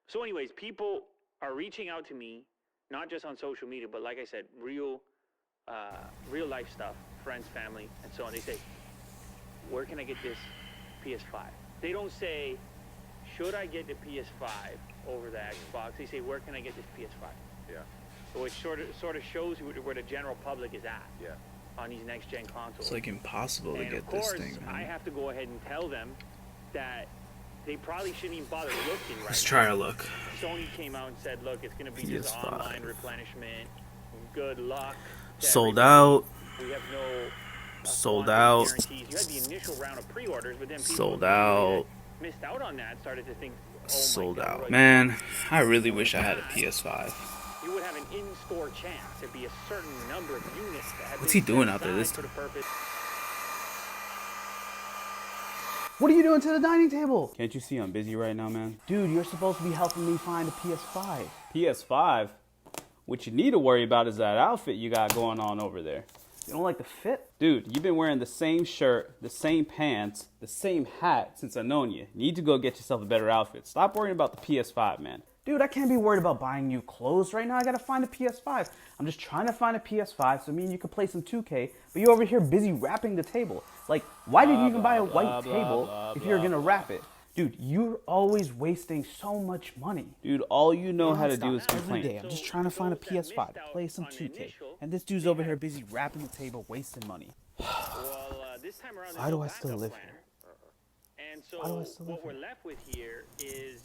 So anyways, people are reaching out to me, not just on social media, but like I said, real life stuff, friends, family, and so on. They say, where can I get this PS5? They don't say, should I get the PS5 over the Xbox? They say, where can I get this PS5? Yeah. So it sort of shows where the general public is at. Yeah. On these next-gen consoles. It's like impossible to get this thing, man. I have to go ahead and tell them that they probably shouldn't even bother looking right Let's now. try our luck. Sony came out and said, look, it's going to be just PS5. online replenishment. Good luck. Sold out. We have no Sold out. guarantees. You had the initial round of pre-orders, but then people Sold out. missed out on that, started to think, oh Sold my God, out. like, Man, I really wish I had a PS5. you would have an in-store chance. There'd be a certain number of units that had What's been he doing set out there this aside for the purpose. What are you doing to the dining table? Can't you see I'm busy right now, man? Dude, you're supposed to be helping me find a PS5. PS5? What you need to worry about is that outfit you got going on over there. You don't like the fit? Dude, you've been wearing the same shirt, the same pants, the same hat since I've known you. You need to go get yourself a better outfit. Stop worrying about the PS5, man. Dude, I can't be worried about buying new clothes right now. I gotta find a PS5. I'm just trying to find a PS5 so me and you can play some 2K, but you're over here busy wrapping the table. Like, why did you even buy a white table if you're gonna wrap it? Dude, you're always wasting so much money. Dude, all you know how to do is Every day, complain. I'm just trying to find a PS5 to play some 2K, and this dude's over here busy wrapping the table, wasting money. This time around, Why do I still live here? And so Why do I still live what we're here? left with here is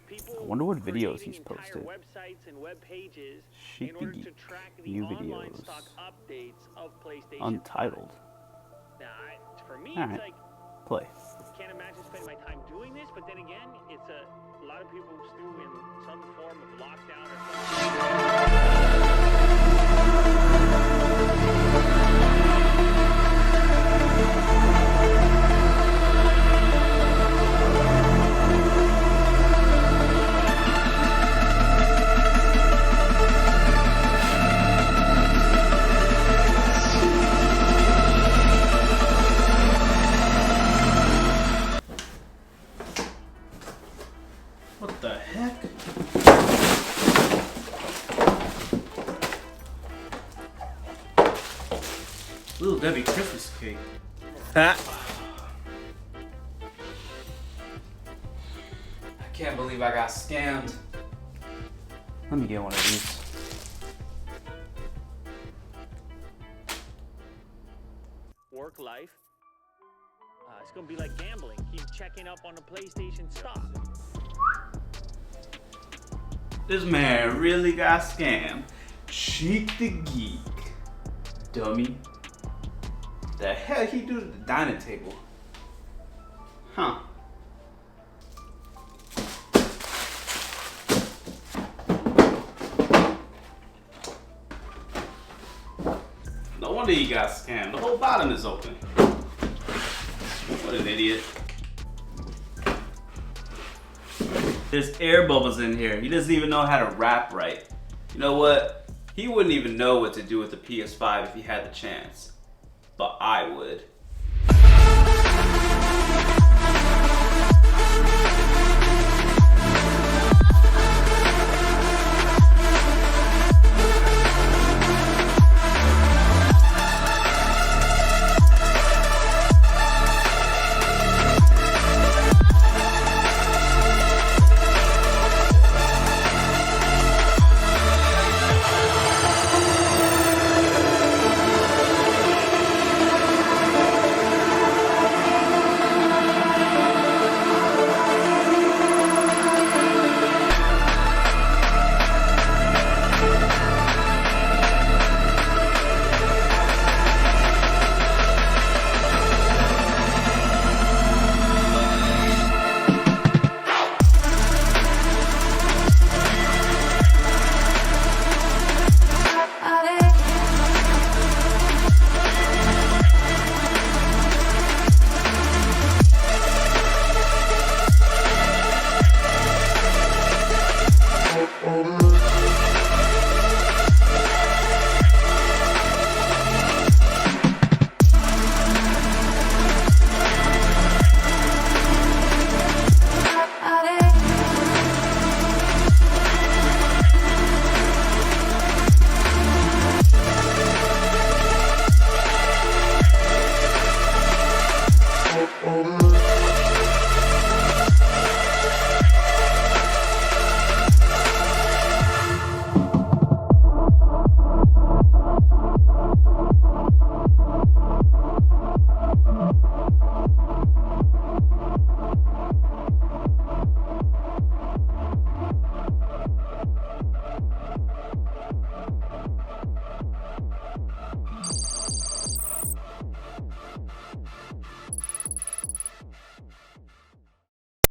people I wonder what videos creating he's entire posted. websites and web pages Chic in the order to Geek. track the New online videos. stock updates of PlayStation. Untitled. Now, for me, Alright. it's like, Play. can't imagine spending my time doing this, but then again, it's a lot of people still in some form of lockdown or something. What the heck? Little Debbie Christmas cake. I can't believe I got scammed. Let me get one of these. Work life. It's gonna be like gambling. Keep checking up on the PlayStation stock. This man really got scammed. Cheek the Geek. Dummy. The hell he do to the dining table? Huh. No wonder he got scammed. The whole bottom is open. What an idiot. There's air bubbles in here. He doesn't even know how to rap right. You know what? He wouldn't even know what to do with the PS5 if he had the chance. But I would. Oh,